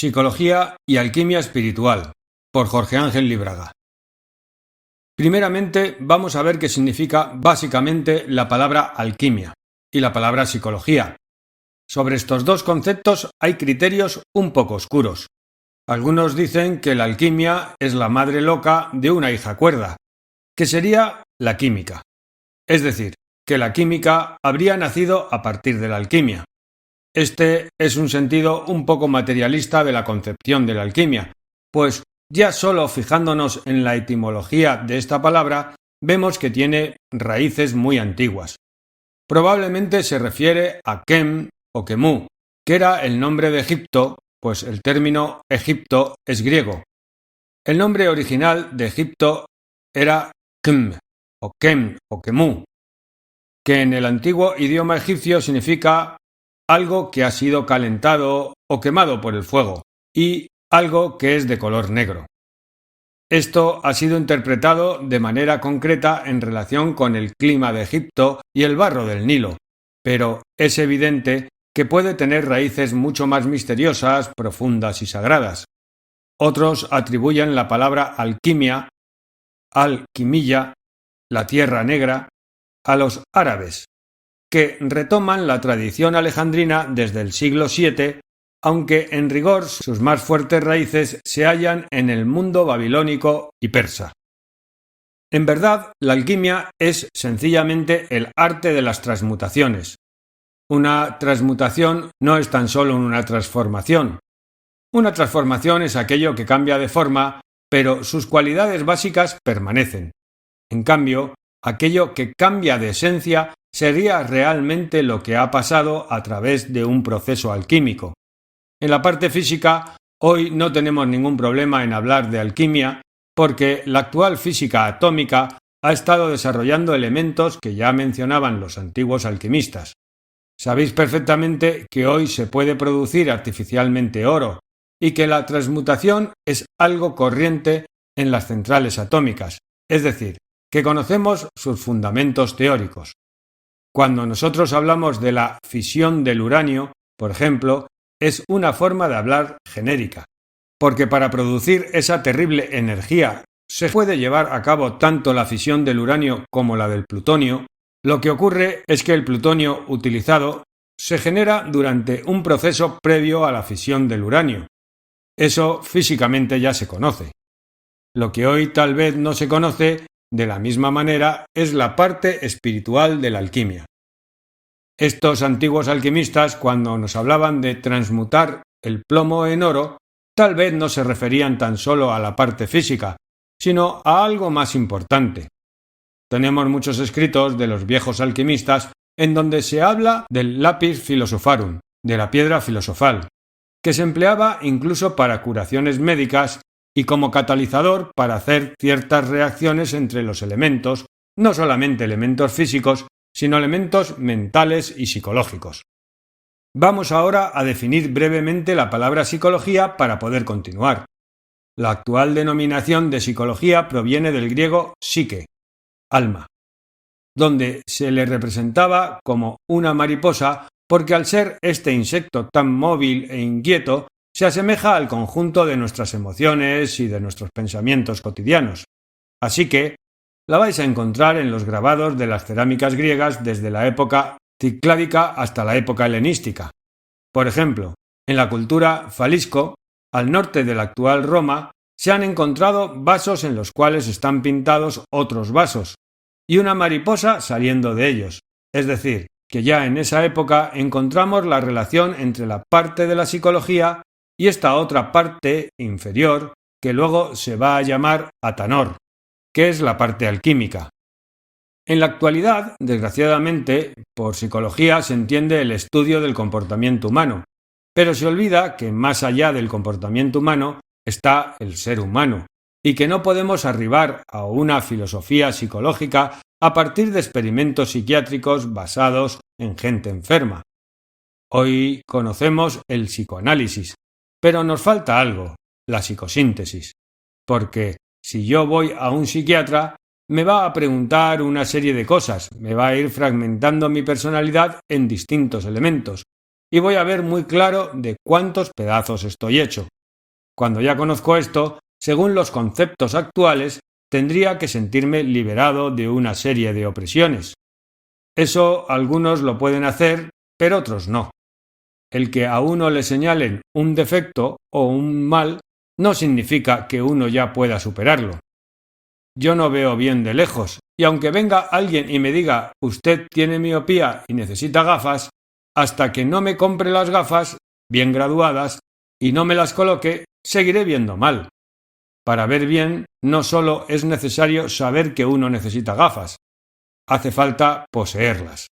Psicología y alquimia espiritual, por Jorge Ángel Líbraga. Primeramente, vamos a ver qué significa básicamente la palabra alquimia y la palabra psicología. Sobre estos dos conceptos hay criterios un poco oscuros. Algunos dicen que la alquimia es la madre loca de una hija cuerda, que sería la química. Es decir, que la química habría nacido a partir de la alquimia. Este es un sentido un poco materialista de la concepción de la alquimia, pues ya solo fijándonos en la etimología de esta palabra, vemos que tiene raíces muy antiguas. Probablemente se refiere a Kem o Kemu, que era el nombre de Egipto, pues el término Egipto es griego. El nombre original de Egipto era Khm o Kem o Kemu, que en el antiguo idioma egipcio significa algo que ha sido calentado o quemado por el fuego, y algo que es de color negro. Esto ha sido interpretado de manera concreta en relación con el clima de Egipto y el barro del Nilo, pero es evidente que puede tener raíces mucho más misteriosas, profundas y sagradas. Otros atribuyen la palabra alquimia, alquimilla, la tierra negra, a los árabes, que retoman la tradición alejandrina desde el siglo VII, aunque en rigor sus más fuertes raíces se hallan en el mundo babilónico y persa. En verdad, la alquimia es sencillamente el arte de las transmutaciones. Una transmutación no es tan solo una transformación. Una transformación es aquello que cambia de forma, pero sus cualidades básicas permanecen. En cambio, aquello que cambia de esencia sería realmente lo que ha pasado a través de un proceso alquímico. En la parte física, hoy no tenemos ningún problema en hablar de alquimia porque la actual física atómica ha estado desarrollando elementos que ya mencionaban los antiguos alquimistas. Sabéis perfectamente que hoy se puede producir artificialmente oro y que la transmutación es algo corriente en las centrales atómicas, es decir, que conocemos sus fundamentos teóricos. Cuando nosotros hablamos de la fisión del uranio, por ejemplo, es una forma de hablar genérica, porque para producir esa terrible energía se puede llevar a cabo tanto la fisión del uranio como la del plutonio. Lo que ocurre es que el plutonio utilizado se genera durante un proceso previo a la fisión del uranio. Eso físicamente ya se conoce. Lo que hoy tal vez no se conoce de la misma manera es la parte espiritual de la alquimia. Estos antiguos alquimistas, cuando nos hablaban de transmutar el plomo en oro, tal vez no se referían tan solo a la parte física, sino a algo más importante. Tenemos muchos escritos de los viejos alquimistas en donde se habla del lapis philosopharum, de la piedra filosofal, que se empleaba incluso para curaciones médicas y como catalizador para hacer ciertas reacciones entre los elementos, no solamente elementos físicos, sino elementos mentales y psicológicos. Vamos ahora a definir brevemente la palabra psicología para poder continuar. La actual denominación de psicología proviene del griego psique, alma, donde se le representaba como una mariposa porque al ser este insecto tan móvil e inquieto, se asemeja al conjunto de nuestras emociones y de nuestros pensamientos cotidianos. Así que la vais a encontrar en los grabados de las cerámicas griegas desde la época cicládica hasta la época helenística. Por ejemplo, en la cultura falisco, al norte de la actual Roma, se han encontrado vasos en los cuales están pintados otros vasos y una mariposa saliendo de ellos. Es decir, que ya en esa época encontramos la relación entre la parte de la psicología y esta otra parte inferior que luego se va a llamar atanor, que es la parte alquímica. En la actualidad, desgraciadamente, por psicología se entiende el estudio del comportamiento humano, pero se olvida que más allá del comportamiento humano está el ser humano, y que no podemos arribar a una filosofía psicológica a partir de experimentos psiquiátricos basados en gente enferma. Hoy conocemos el psicoanálisis, pero nos falta algo, la psicosíntesis, porque si yo voy a un psiquiatra, me va a preguntar una serie de cosas, me va a ir fragmentando mi personalidad en distintos elementos, y voy a ver muy claro de cuántos pedazos estoy hecho. Cuando ya conozco esto, según los conceptos actuales, tendría que sentirme liberado de una serie de opresiones. Eso algunos lo pueden hacer, pero otros no. El que a uno le señalen un defecto o un mal no significa que uno ya pueda superarlo. Yo no veo bien de lejos, y aunque venga alguien y me diga «usted tiene miopía y necesita gafas», hasta que no me compre las gafas, bien graduadas, y no me las coloque, seguiré viendo mal. Para ver bien, no solo es necesario saber que uno necesita gafas, hace falta poseerlas.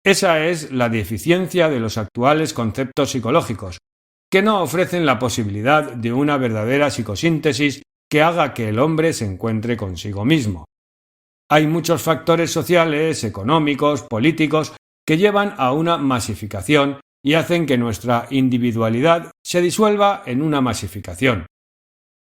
Esa es la deficiencia de los actuales conceptos psicológicos, que no ofrecen la posibilidad de una verdadera psicosíntesis que haga que el hombre se encuentre consigo mismo. Hay muchos factores sociales, económicos, políticos, que llevan a una masificación y hacen que nuestra individualidad se disuelva en una masificación.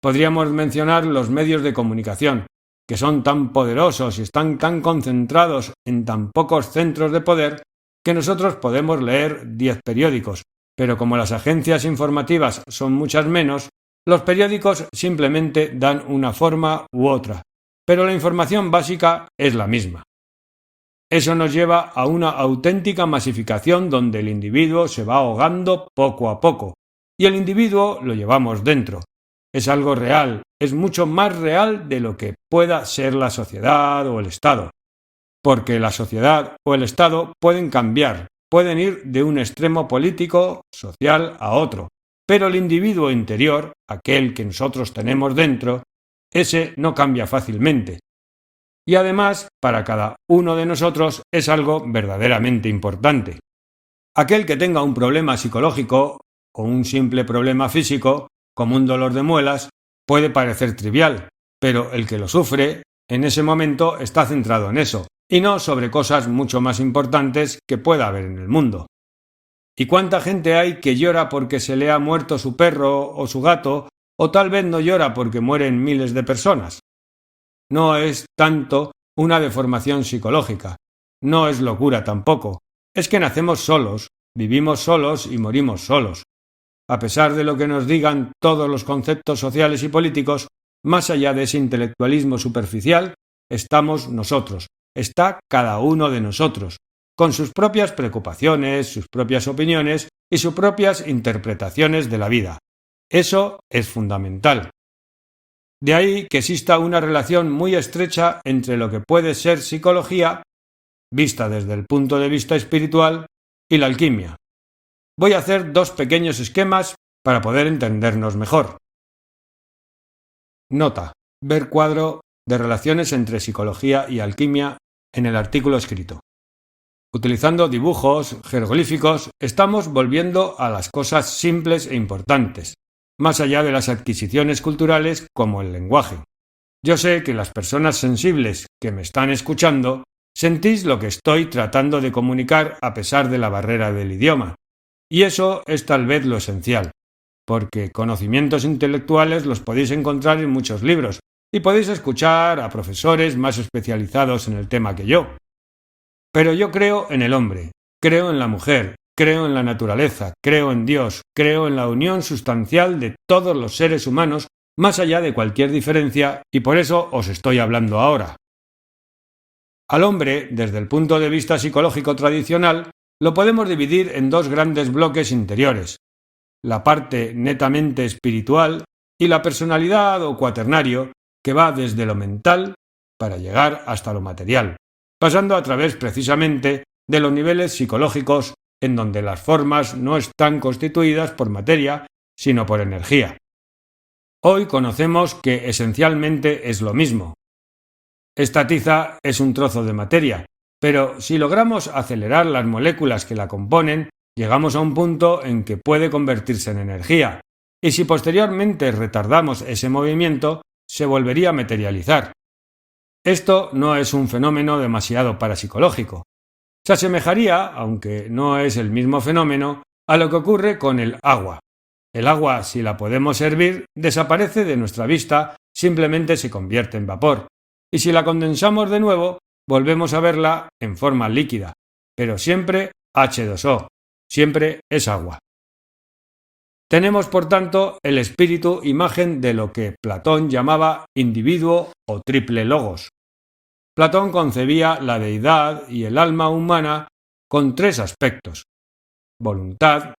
Podríamos mencionar los medios de comunicación, que son tan poderosos y están tan concentrados en tan pocos centros de poder que nosotros podemos leer 10 periódicos, pero como las agencias informativas son muchas menos, los periódicos simplemente dan una forma u otra, pero la información básica es la misma. Eso nos lleva a una auténtica masificación donde el individuo se va ahogando poco a poco, y el individuo lo llevamos dentro. Es algo real, es mucho más real de lo que pueda ser la sociedad o el Estado, porque la sociedad o el Estado pueden cambiar, pueden ir de un extremo político, social a otro, pero el individuo interior, aquel que nosotros tenemos dentro, ese no cambia fácilmente. Y además, para cada uno de nosotros es algo verdaderamente importante. Aquel que tenga un problema psicológico o un simple problema físico, como un dolor de muelas, puede parecer trivial, pero el que lo sufre, en ese momento está centrado en eso, y no sobre cosas mucho más importantes que pueda haber en el mundo. ¿Y cuánta gente hay que llora porque se le ha muerto su perro o su gato, o tal vez no llora porque mueren miles de personas? No es tanto una deformación psicológica, no es locura tampoco, es que nacemos solos, vivimos solos y morimos solos. A pesar de lo que nos digan todos los conceptos sociales y políticos, más allá de ese intelectualismo superficial, estamos nosotros, está cada uno de nosotros, con sus propias preocupaciones, sus propias opiniones y sus propias interpretaciones de la vida. Eso es fundamental. De ahí que exista una relación muy estrecha entre lo que puede ser psicología, vista desde el punto de vista espiritual, y la alquimia. Voy a hacer 2 pequeños esquemas para poder entendernos mejor. Nota: ver cuadro de relaciones entre psicología y alquimia en el artículo escrito. Utilizando dibujos, jeroglíficos, estamos volviendo a las cosas simples e importantes, más allá de las adquisiciones culturales como el lenguaje. Yo sé que las personas sensibles que me están escuchando sentís lo que estoy tratando de comunicar a pesar de la barrera del idioma, y eso es tal vez lo esencial, porque conocimientos intelectuales los podéis encontrar en muchos libros y podéis escuchar a profesores más especializados en el tema que yo. Pero yo creo en el hombre, creo en la mujer, creo en la naturaleza, creo en Dios, creo en la unión sustancial de todos los seres humanos más allá de cualquier diferencia, y por eso os estoy hablando ahora. Al hombre, desde el punto de vista psicológico tradicional, lo podemos dividir en 2 grandes bloques interiores: la parte netamente espiritual y la personalidad o cuaternario, que va desde lo mental para llegar hasta lo material, pasando a través precisamente de los niveles psicológicos en donde las formas no están constituidas por materia, sino por energía. Hoy conocemos que esencialmente es lo mismo. Esta tiza es un trozo de materia, pero si logramos acelerar las moléculas que la componen, llegamos a un punto en que puede convertirse en energía, y si posteriormente retardamos ese movimiento, se volvería a materializar. Esto no es un fenómeno demasiado parapsicológico. Se asemejaría, aunque no es el mismo fenómeno, a lo que ocurre con el agua. El agua, si la podemos hervir, desaparece de nuestra vista, simplemente se convierte en vapor. Y si la condensamos de nuevo, volvemos a verla en forma líquida, pero siempre H2O. siempre es agua. Tenemos, por tanto, el espíritu imagen de lo que Platón llamaba individuo o triple logos. Platón concebía la deidad y el alma humana con tres aspectos: voluntad,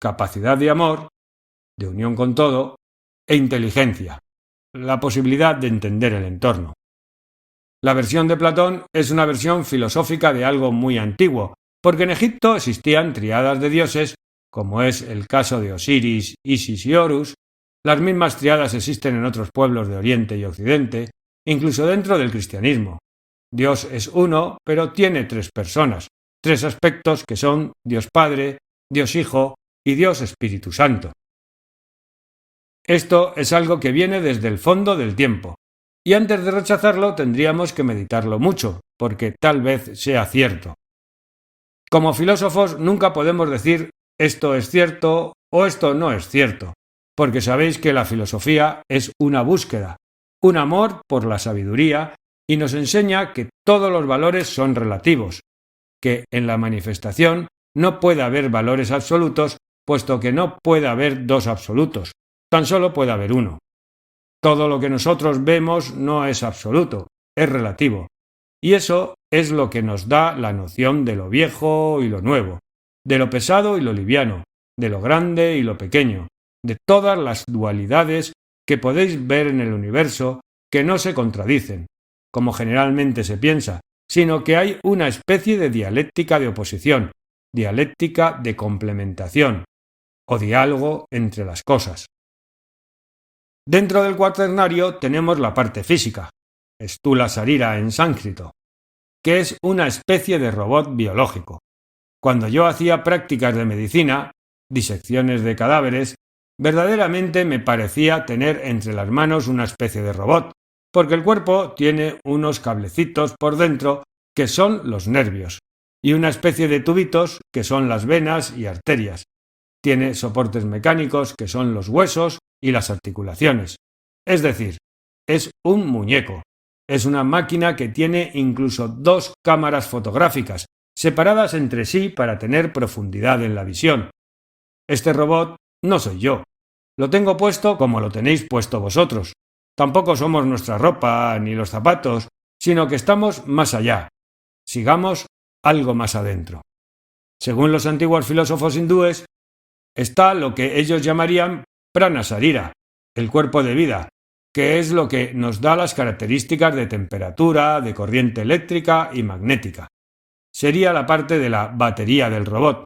capacidad de amor, de unión con todo, e inteligencia, la posibilidad de entender el entorno. La versión de Platón es una versión filosófica de algo muy antiguo, porque en Egipto existían tríadas de dioses, como es el caso de Osiris, Isis y Horus. Las mismas tríadas existen en otros pueblos de Oriente y Occidente, incluso dentro del cristianismo. Dios es uno, pero tiene tres personas, tres aspectos que son Dios Padre, Dios Hijo y Dios Espíritu Santo. Esto es algo que viene desde el fondo del tiempo, y antes de rechazarlo tendríamos que meditarlo mucho, porque tal vez sea cierto. Como filósofos nunca podemos decir esto es cierto o esto no es cierto, porque sabéis que la filosofía es una búsqueda, un amor por la sabiduría, y nos enseña que todos los valores son relativos, que en la manifestación no puede haber valores absolutos, puesto que no puede haber dos absolutos, tan solo puede haber uno. Todo lo que nosotros vemos no es absoluto, es relativo, y eso es lo que nos da la noción de lo viejo y lo nuevo, de lo pesado y lo liviano, de lo grande y lo pequeño, de todas las dualidades que podéis ver en el universo, que no se contradicen, como generalmente se piensa, sino que hay una especie de dialéctica de oposición, dialéctica de complementación, o diálogo entre las cosas. Dentro del cuaternario tenemos la parte física, Stula Sarira en sánscrito, que es una especie de robot biológico. Cuando yo hacía prácticas de medicina, disecciones de cadáveres, verdaderamente me parecía tener entre las manos una especie de robot, porque el cuerpo tiene unos cablecitos por dentro que son los nervios, y una especie de tubitos que son las venas y arterias. Tiene soportes mecánicos que son los huesos y las articulaciones. Es decir, es un muñeco. Es una máquina que tiene incluso dos cámaras fotográficas, separadas entre sí para tener profundidad en la visión. Este robot no soy yo. Lo tengo puesto como lo tenéis puesto vosotros. Tampoco somos nuestra ropa ni los zapatos, sino que estamos más allá. Sigamos algo más adentro. Según los antiguos filósofos hindúes, está lo que ellos llamarían prana sarira, el cuerpo de vida, que es lo que nos da las características de temperatura, de corriente eléctrica y magnética. Sería la parte de la batería del robot.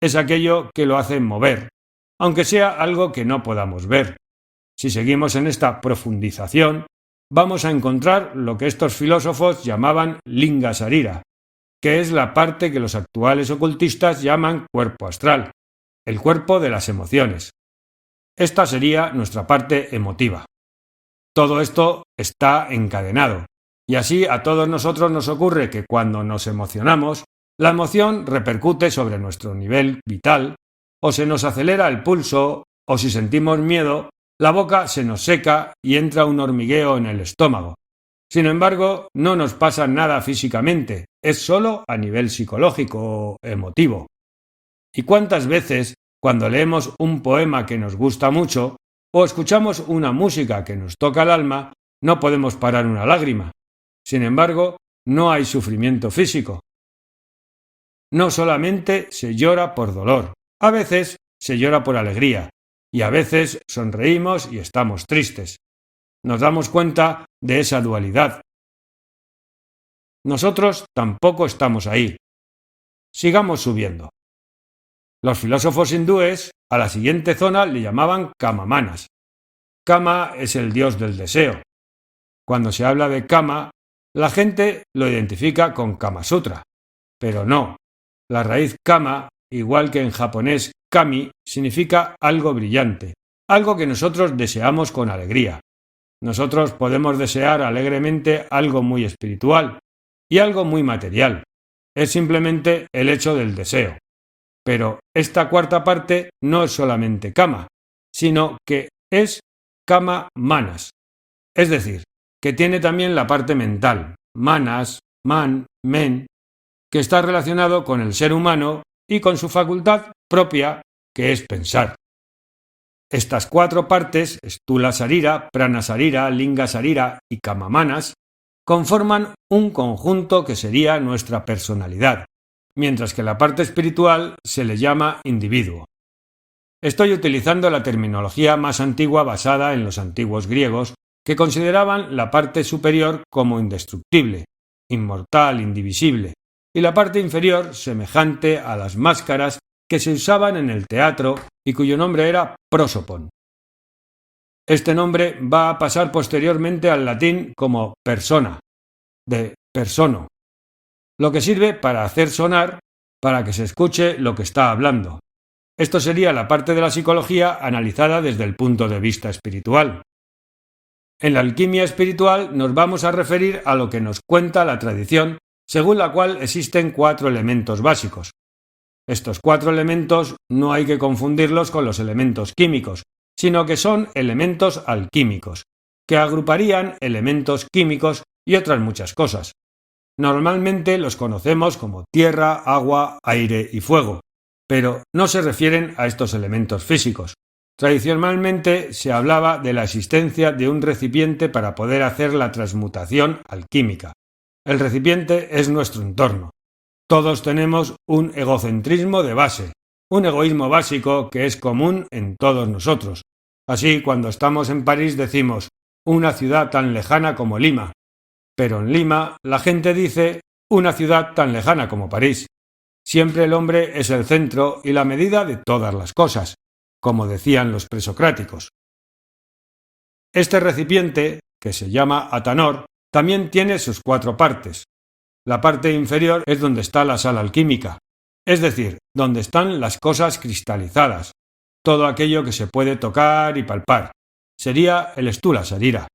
Es aquello que lo hace mover, aunque sea algo que no podamos ver. Si seguimos en esta profundización, vamos a encontrar lo que estos filósofos llamaban linga sarira, que es la parte que los actuales ocultistas llaman cuerpo astral, el cuerpo de las emociones. Esta sería nuestra parte emotiva. Todo esto está encadenado, y así a todos nosotros nos ocurre que cuando nos emocionamos, la emoción repercute sobre nuestro nivel vital, o se nos acelera el pulso, o si sentimos miedo, la boca se nos seca y entra un hormigueo en el estómago. Sin embargo, no nos pasa nada físicamente, es solo a nivel psicológico o emotivo. ¿Y cuántas veces, cuando leemos un poema que nos gusta mucho, o escuchamos una música que nos toca el alma, no podemos parar una lágrima? Sin embargo, no hay sufrimiento físico. No solamente se llora por dolor, a veces se llora por alegría, y a veces sonreímos y estamos tristes. Nos damos cuenta de esa dualidad. Nosotros tampoco estamos ahí. Sigamos subiendo. Los filósofos hindúes a la siguiente zona le llamaban Kama-manas. Kama es el dios del deseo. Cuando se habla de Kama, la gente lo identifica con Kama Sutra, pero no. La raíz Kama, igual que en japonés Kami, significa algo brillante, algo que nosotros deseamos con alegría. Nosotros podemos desear alegremente algo muy espiritual y algo muy material. Es simplemente el hecho del deseo. Pero esta cuarta parte no es solamente Kama, sino que es Kama-manas. Es decir, que tiene también la parte mental, manas, man, men, que está relacionado con el ser humano y con su facultad propia, que es pensar. Estas 4 partes, Stula Sarira, Prana Sarira, Linga Sarira y Kamamanas, conforman un conjunto que sería nuestra personalidad, mientras que la parte espiritual se le llama individuo. Estoy utilizando la terminología más antigua basada en los antiguos griegos, que consideraban la parte superior como indestructible, inmortal, indivisible, y la parte inferior semejante a las máscaras que se usaban en el teatro y cuyo nombre era prosopon. Este nombre va a pasar posteriormente al latín como persona, de persono, lo que sirve para hacer sonar, para que se escuche lo que está hablando. Esto sería la parte de la psicología analizada desde el punto de vista espiritual. En la alquimia espiritual nos vamos a referir a lo que nos cuenta la tradición, según la cual existen 4 elementos básicos. Estos 4 elementos no hay que confundirlos con los elementos químicos, sino que son elementos alquímicos, que agruparían elementos químicos y otras muchas cosas. Normalmente los conocemos como tierra, agua, aire y fuego, pero no se refieren a estos elementos físicos. Tradicionalmente se hablaba de la existencia de un recipiente para poder hacer la transmutación alquímica. El recipiente es nuestro entorno. Todos tenemos un egocentrismo de base, un egoísmo básico que es común en todos nosotros. Así, cuando estamos en París decimos una ciudad tan lejana como Lima, pero en Lima la gente dice una ciudad tan lejana como París. Siempre el hombre es el centro y la medida de todas las cosas, como decían los presocráticos. Este recipiente, que se llama atanor, también tiene sus 4 partes. La parte inferior es donde está la sal alquímica, es decir, donde están las cosas cristalizadas, todo aquello que se puede tocar y palpar. Sería el Stula Sarira.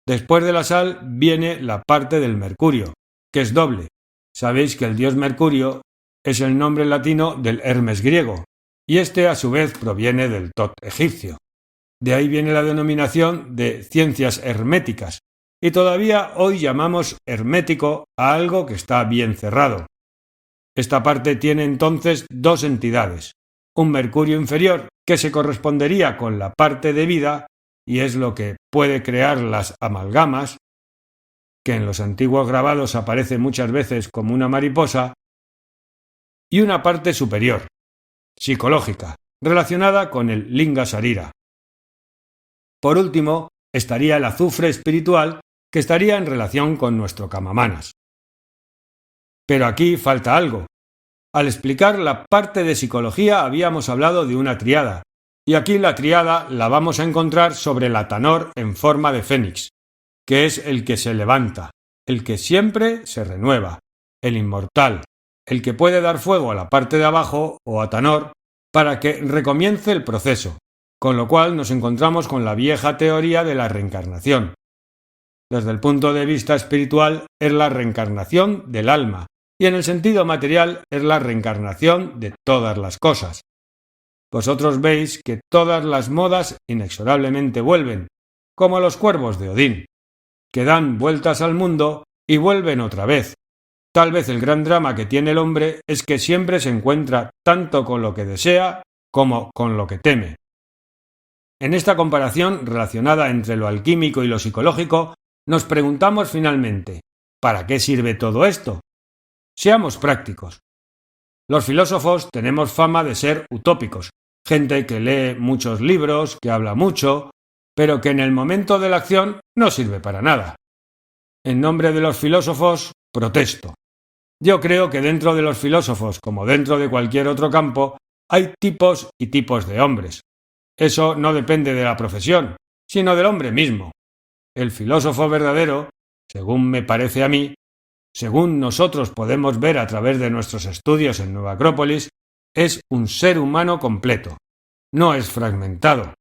Después de la sal viene la parte del mercurio, que es doble. Sabéis que el dios Mercurio es el nombre latino del Hermes griego, y este a su vez proviene del Tot egipcio. De ahí viene la denominación de ciencias herméticas, y todavía hoy llamamos hermético a algo que está bien cerrado. Esta parte tiene entonces 2 entidades, un mercurio inferior que se correspondería con la parte de vida, y es lo que puede crear las amalgamas, que en los antiguos grabados aparece muchas veces como una mariposa, y una parte superior, psicológica, relacionada con el Linga Sarira. Por último, estaría el azufre espiritual, que estaría en relación con nuestro Kamamanas. Pero aquí falta algo. Al explicar la parte de psicología habíamos hablado de una tríada, y aquí la tríada la vamos a encontrar sobre el atanor en forma de fénix, que es el que se levanta, el que siempre se renueva, el inmortal, el que puede dar fuego a la parte de abajo o atanor para que recomience el proceso, con lo cual nos encontramos con la vieja teoría de la reencarnación. Desde el punto de vista espiritual es la reencarnación del alma, y en el sentido material es la reencarnación de todas las cosas. Vosotros veis que todas las modas inexorablemente vuelven, como los cuervos de Odín, que dan vueltas al mundo y vuelven otra vez. Tal vez el gran drama que tiene el hombre es que siempre se encuentra tanto con lo que desea como con lo que teme. En esta comparación relacionada entre lo alquímico y lo psicológico, nos preguntamos finalmente, ¿para qué sirve todo esto? Seamos prácticos. Los filósofos tenemos fama de ser utópicos, gente que lee muchos libros, que habla mucho, pero que en el momento de la acción no sirve para nada. En nombre de los filósofos, protesto. Yo creo que dentro de los filósofos, como dentro de cualquier otro campo, hay tipos y tipos de hombres. Eso no depende de la profesión, sino del hombre mismo. El filósofo verdadero, según me parece a mí, según nosotros podemos ver a través de nuestros estudios en Nueva Acrópolis, es un ser humano completo, no es fragmentado.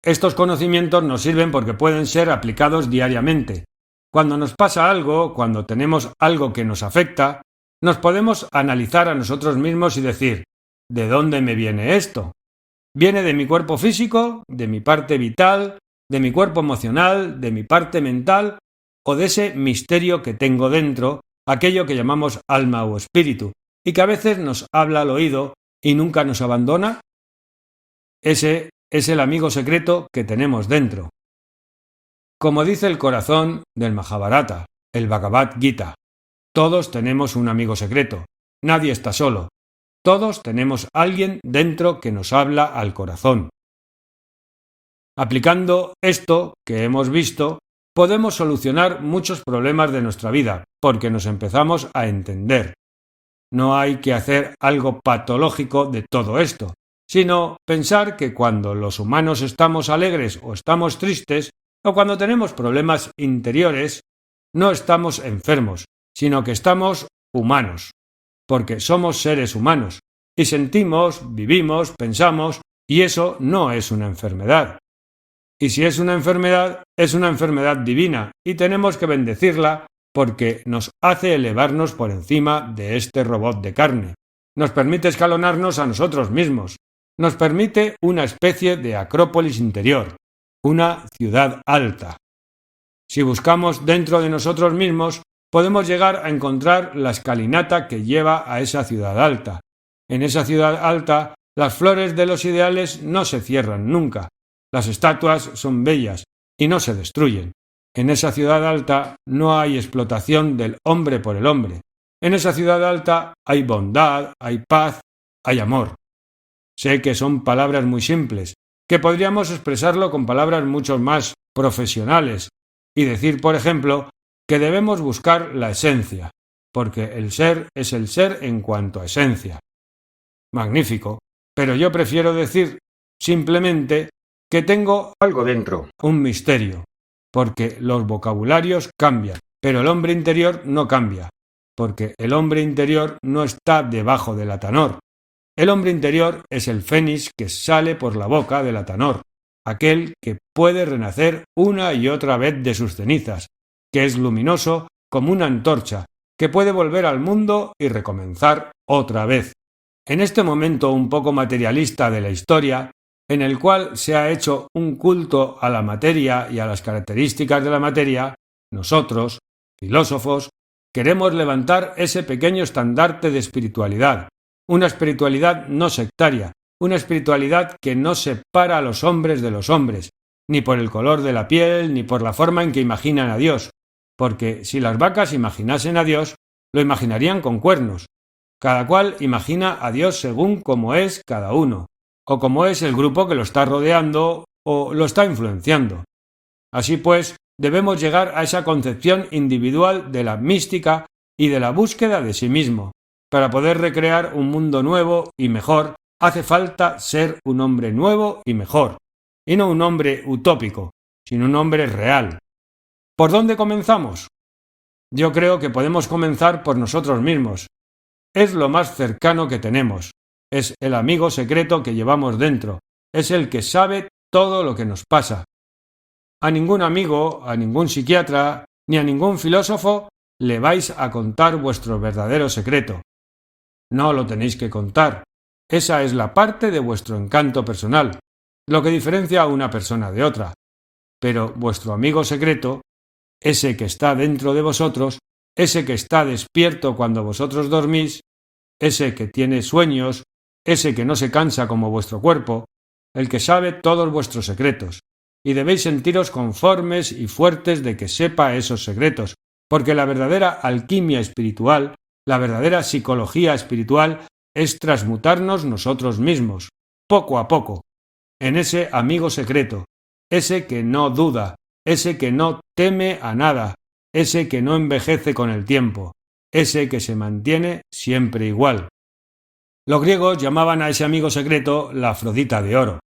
Estos conocimientos nos sirven porque pueden ser aplicados diariamente. Cuando nos pasa algo, cuando tenemos algo que nos afecta, nos podemos analizar a nosotros mismos y decir, ¿de dónde me viene esto? ¿Viene de mi cuerpo físico, de mi parte vital, de mi cuerpo emocional, de mi parte mental o de ese misterio que tengo dentro, aquello que llamamos alma o espíritu, y que a veces nos habla al oído y nunca nos abandona? Ese es el amigo secreto que tenemos dentro. Como dice el corazón del Mahabharata, el Bhagavad Gita, todos tenemos un amigo secreto, nadie está solo, todos tenemos alguien dentro que nos habla al corazón. Aplicando esto que hemos visto, podemos solucionar muchos problemas de nuestra vida, porque nos empezamos a entender. No hay que hacer algo patológico de todo esto, sino pensar que cuando los humanos estamos alegres o estamos tristes, o cuando tenemos problemas interiores, no estamos enfermos, sino que estamos humanos, porque somos seres humanos, y sentimos, vivimos, pensamos, y eso no es una enfermedad. Y si es una enfermedad divina, y tenemos que bendecirla porque nos hace elevarnos por encima de este robot de carne, nos permite escalonarnos a nosotros mismos, nos permite una especie de acrópolis interior, una ciudad alta. Si buscamos dentro de nosotros mismos, podemos llegar a encontrar la escalinata que lleva a esa ciudad alta. En esa ciudad alta, las flores de los ideales no se cierran nunca. Las estatuas son bellas y no se destruyen. En esa ciudad alta no hay explotación del hombre por el hombre. En esa ciudad alta hay bondad, hay paz, hay amor. Sé que son palabras muy simples, que podríamos expresarlo con palabras mucho más profesionales y decir, por ejemplo, que debemos buscar la esencia, porque el ser es el ser en cuanto a esencia. Magnífico, pero yo prefiero decir simplemente que tengo algo dentro, un misterio, porque los vocabularios cambian, pero el hombre interior no cambia, porque el hombre interior no está debajo del Atanor. El hombre interior es el fénix que sale por la boca del Atanor, aquel que puede renacer una y otra vez de sus cenizas, que es luminoso como una antorcha, que puede volver al mundo y recomenzar otra vez. En este momento un poco materialista de la historia, en el cual se ha hecho un culto a la materia y a las características de la materia, nosotros, filósofos, queremos levantar ese pequeño estandarte de espiritualidad, una espiritualidad no sectaria, una espiritualidad que no separa a los hombres de los hombres, ni por el color de la piel, ni por la forma en que imaginan a Dios, porque si las vacas imaginasen a Dios, lo imaginarían con cuernos. Cada cual imagina a Dios según como es cada uno, o como es el grupo que lo está rodeando o lo está influenciando. Así pues, debemos llegar a esa concepción individual de la mística y de la búsqueda de sí mismo. Para poder recrear un mundo nuevo y mejor, hace falta ser un hombre nuevo y mejor, y no un hombre utópico, sino un hombre real. ¿Por dónde comenzamos? Yo creo que podemos comenzar por nosotros mismos. Es lo más cercano que tenemos. Es el amigo secreto que llevamos dentro. Es el que sabe todo lo que nos pasa. A ningún amigo, a ningún psiquiatra, ni a ningún filósofo le vais a contar vuestro verdadero secreto. No lo tenéis que contar. Esa es la parte de vuestro encanto personal, lo que diferencia a una persona de otra. Pero vuestro amigo secreto, ese que está dentro de vosotros, ese que está despierto cuando vosotros dormís, ese que tiene sueños, ese que no se cansa como vuestro cuerpo, el que sabe todos vuestros secretos, y debéis sentiros conformes y fuertes de que sepa esos secretos, porque la verdadera alquimia espiritual, la verdadera psicología espiritual es transmutarnos nosotros mismos, poco a poco, en ese amigo secreto, ese que no duda, ese que no teme a nada, ese que no envejece con el tiempo, ese que se mantiene siempre igual. Los griegos llamaban a ese amigo secreto la Afrodita de oro.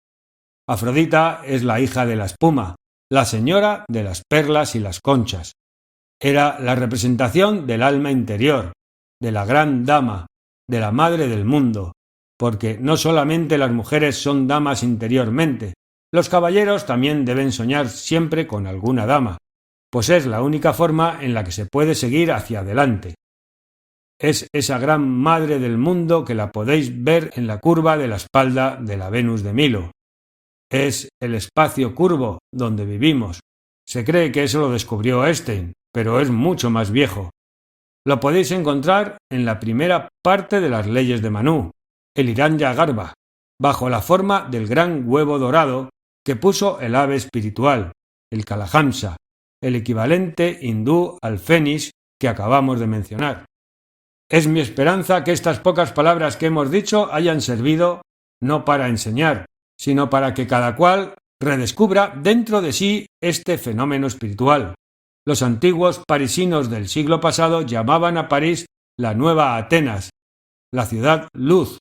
Afrodita es la hija de la espuma, la señora de las perlas y las conchas. Era la representación del alma interior, de la gran dama, de la madre del mundo, porque no solamente las mujeres son damas interiormente, los caballeros también deben soñar siempre con alguna dama, pues es la única forma en la que se puede seguir hacia adelante. Es esa gran madre del mundo que la podéis ver en la curva de la espalda de la Venus de Milo. Es el espacio curvo donde vivimos. Se cree que eso lo descubrió Einstein, pero es mucho más viejo. Lo podéis encontrar en la primera parte de las leyes de Manú, el Hiranya Garbha, bajo la forma del gran huevo dorado que puso el ave espiritual, el Kalahamsa, el equivalente hindú al fénix que acabamos de mencionar. Es mi esperanza que estas pocas palabras que hemos dicho hayan servido no para enseñar, sino para que cada cual redescubra dentro de sí este fenómeno espiritual. Los antiguos parisinos del siglo pasado llamaban a París la nueva Atenas, la ciudad luz,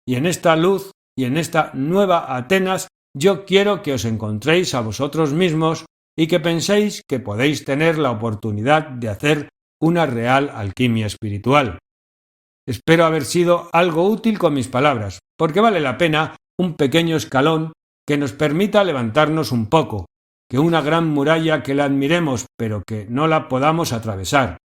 y en esta luz y en esta nueva Atenas yo quiero que os encontréis a vosotros mismos y que penséis que podéis tener la oportunidad de hacer una real alquimia espiritual. Espero haber sido algo útil con mis palabras, porque vale la pena un pequeño escalón que nos permita levantarnos un poco, que una gran muralla que la admiremos pero que no la podamos atravesar.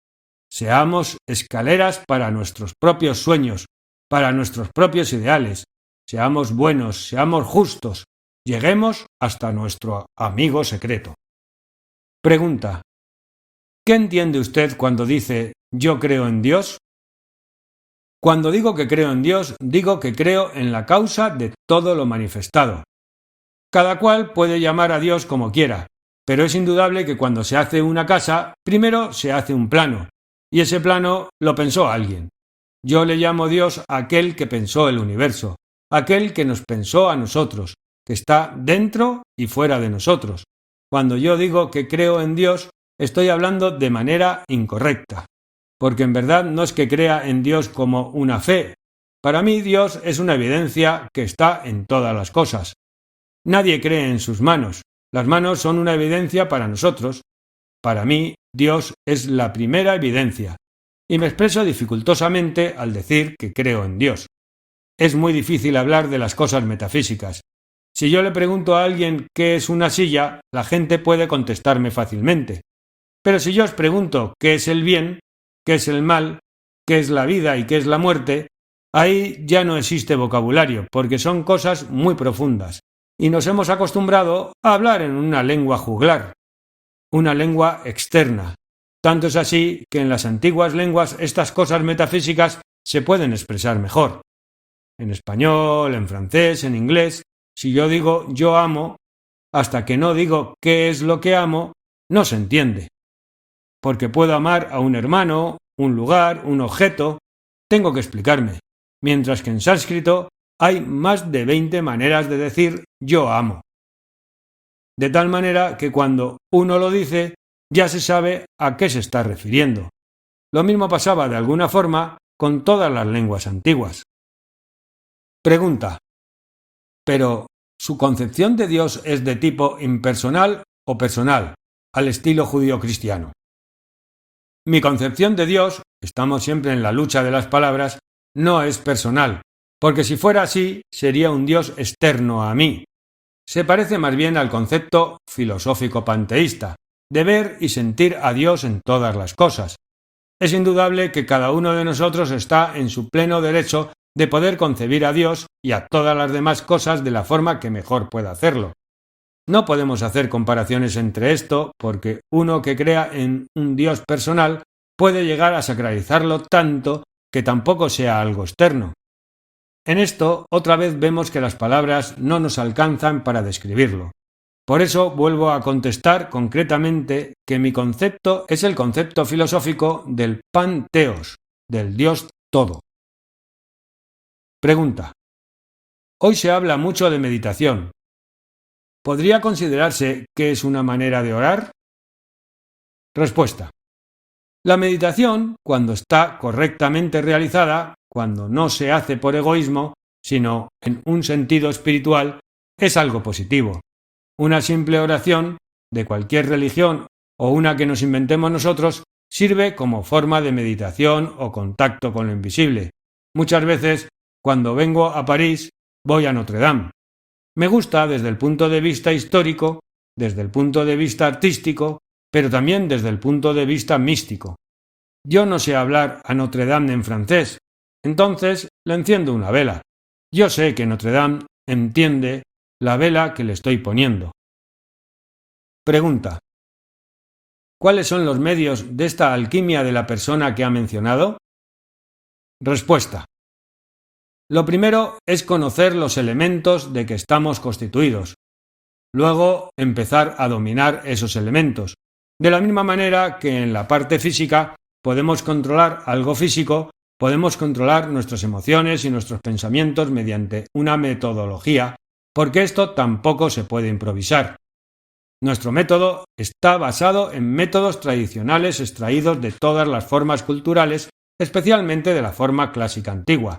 Seamos escaleras para nuestros propios sueños, para nuestros propios ideales. Seamos buenos, seamos justos, lleguemos hasta nuestro amigo secreto. Pregunta: ¿qué entiende usted cuando dice «yo creo en Dios»? Cuando digo que creo en Dios, digo que creo en la causa de todo lo manifestado. Cada cual puede llamar a Dios como quiera, pero es indudable que cuando se hace una casa, primero se hace un plano, y ese plano lo pensó alguien. Yo le llamo Dios a aquel que pensó el universo, aquel que nos pensó a nosotros, que está dentro y fuera de nosotros. Cuando yo digo que creo en Dios, estoy hablando de manera incorrecta, porque en verdad no es que crea en Dios como una fe. Para mí Dios es una evidencia que está en todas las cosas. Nadie cree en sus manos. Las manos son una evidencia para nosotros. Para mí, Dios es la primera evidencia. Y me expreso dificultosamente al decir que creo en Dios. Es muy difícil hablar de las cosas metafísicas. Si yo le pregunto a alguien qué es una silla, la gente puede contestarme fácilmente. Pero si yo os pregunto qué es el bien, qué es el mal, qué es la vida y qué es la muerte, ahí ya no existe vocabulario, porque son cosas muy profundas. Y nos hemos acostumbrado a hablar en una lengua juglar, una lengua externa. Tanto es así que en las antiguas lenguas estas cosas metafísicas se pueden expresar mejor. En español, en francés, en inglés, si yo digo yo amo, hasta que no digo qué es lo que amo, no se entiende. Porque puedo amar a un hermano, un lugar, un objeto, tengo que explicarme, mientras que en sánscrito hay más de 20 maneras de decir yo amo. De tal manera que cuando uno lo dice, ya se sabe a qué se está refiriendo. Lo mismo pasaba de alguna forma con todas las lenguas antiguas. Pregunta: ¿pero su concepción de Dios es de tipo impersonal o personal, al estilo judío-cristiano? Mi concepción de Dios, estamos siempre en la lucha de las palabras, no es personal, porque si fuera así, sería un Dios externo a mí. Se parece más bien al concepto filosófico panteísta, de ver y sentir a Dios en todas las cosas. Es indudable que cada uno de nosotros está en su pleno derecho de poder concebir a Dios y a todas las demás cosas de la forma que mejor pueda hacerlo. No podemos hacer comparaciones entre esto, porque uno que crea en un Dios personal puede llegar a sacralizarlo tanto que tampoco sea algo externo. En esto, otra vez vemos que las palabras no nos alcanzan para describirlo. Por eso vuelvo a contestar concretamente que mi concepto es el concepto filosófico del panteos, del Dios todo. Pregunta: hoy se habla mucho de meditación. ¿Podría considerarse que es una manera de orar? Respuesta: la meditación, cuando está correctamente realizada, cuando no se hace por egoísmo, sino en un sentido espiritual, es algo positivo. Una simple oración, de cualquier religión o una que nos inventemos nosotros, sirve como forma de meditación o contacto con lo invisible. Muchas veces, cuando vengo a París, voy a Notre Dame. Me gusta desde el punto de vista histórico, desde el punto de vista artístico, pero también desde el punto de vista místico. Yo no sé hablar a Notre Dame en francés, entonces le enciendo una vela. Yo sé que Notre Dame entiende la vela que le estoy poniendo. Pregunta: ¿cuáles son los medios de esta alquimia de la persona que ha mencionado? Respuesta. Lo primero es conocer los elementos de que estamos constituidos. Luego, empezar a dominar esos elementos. De la misma manera que en la parte física podemos controlar algo físico, podemos controlar nuestras emociones y nuestros pensamientos mediante una metodología, porque esto tampoco se puede improvisar. Nuestro método está basado en métodos tradicionales extraídos de todas las formas culturales, especialmente de la forma clásica antigua.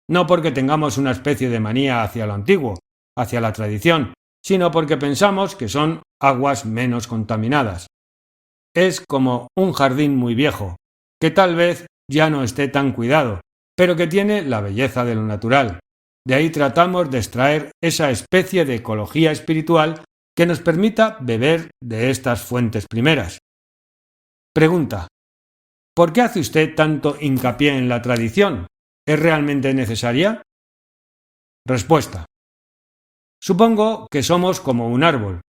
No porque tengamos una especie de manía hacia lo antiguo, hacia la tradición, sino porque pensamos que son aguas menos contaminadas. Es como un jardín muy viejo, que tal vez ya no esté tan cuidado, pero que tiene la belleza de lo natural. De ahí tratamos de extraer esa especie de ecología espiritual que nos permita beber de estas fuentes primeras. Pregunta: ¿por qué hace usted tanto hincapié en la tradición? ¿Es realmente necesaria? Respuesta. Supongo que somos como un árbol.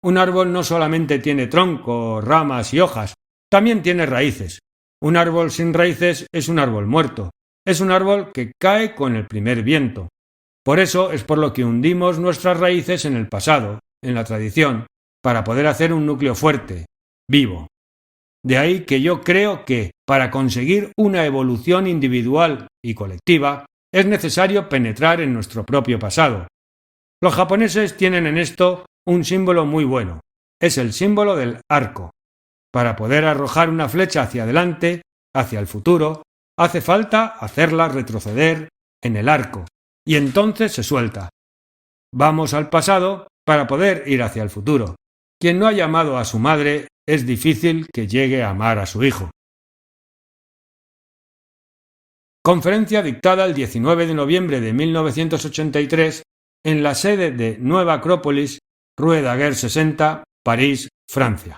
Un árbol no solamente tiene tronco, ramas y hojas, también tiene raíces. Un árbol sin raíces es un árbol muerto. Es un árbol que cae con el primer viento. Por eso es por lo que hundimos nuestras raíces en el pasado, en la tradición, para poder hacer un núcleo fuerte, vivo. De ahí que yo creo que, para conseguir una evolución individual y colectiva, es necesario penetrar en nuestro propio pasado. Los japoneses tienen en esto un símbolo muy bueno. Es el símbolo del arco. Para poder arrojar una flecha hacia adelante, hacia el futuro, hace falta hacerla retroceder en el arco, y entonces se suelta. Vamos al pasado para poder ir hacia el futuro. Quien no haya amado a su madre, es difícil que llegue a amar a su hijo. Conferencia dictada el 19 de noviembre de 1983 en la sede de Nueva Acrópolis, Rue Daguerre 60, París, Francia.